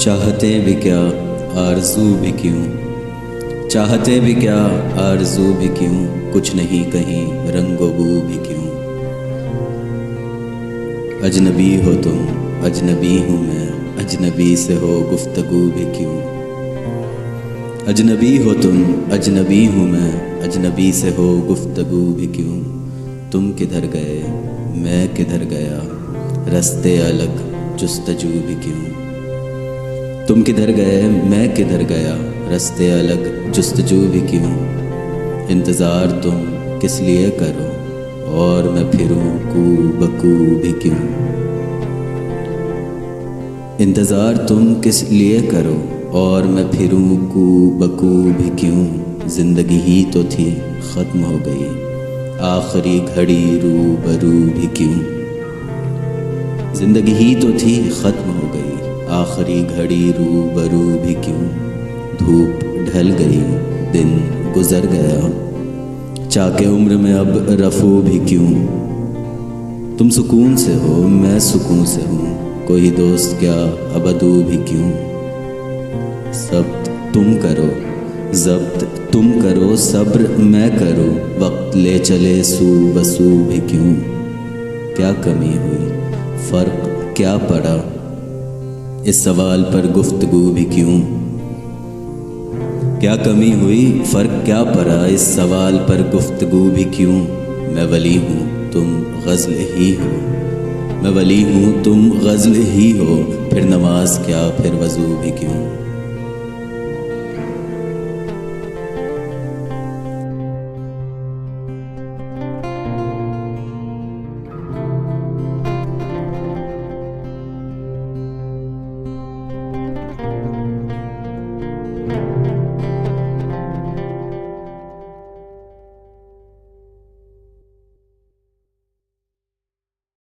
चाहते भी क्या आरज़ू भी क्यों, चाहते भी क्या आरज़ू भी क्यों, कुछ नहीं कहीं रंगो बू भी क्यों। अजनबी हो तुम अजनबी हूँ मैं, अजनबी से हो गुफ्तगू भी क्यों। अजनबी हो तुम अजनबी हूँ मैं, अजनबी से हो गुफ्तगू भी क्यों। तुम किधर गए मैं किधर गया, रास्ते अलग जुस्तजू भी क्यों। तुम किधर गए मैं किधर गया, रास्ते अलग जुस्तजू भी क्यों। इंतज़ार तुम किस लिए करो और मैं फिरूं कू बकू भी क्यों। इंतज़ार तुम किस लिए करो और मैं फिरूं कू बकू भी क्यों। ज़िंदगी ही तो थी ख़त्म हो गई, आखिरी घड़ी रूबरू भी क्यों। ज़िंदगी ही तो थी ख़त्म हो गई, आखिरी घड़ी रूबरू भी क्यों। धूप ढल गई दिन गुज़र गया, चाके उम्र में अब रफू भी क्यों। तुम सुकून से हो मैं सुकून से हूँ, कोई दोस्त क्या अबदू भी क्यों। सब्त तुम करो ज़ब्त तुम करो, सब्र मैं करूँ, वक्त ले चले सू बसू भी क्यों। क्या कमी हुई फ़र्क क्या पड़ा, इस सवाल पर गुफ्तगू भी क्यों। क्या कमी हुई फ़र्क क्या पड़ा, इस सवाल पर गुफ्तगू भी क्यों। मैं वली हूँ तुम गज़ल ही हो, मैं वली हूँ तुम गज़ल ही हो, फिर नमाज क्या फिर वज़ू भी क्यों।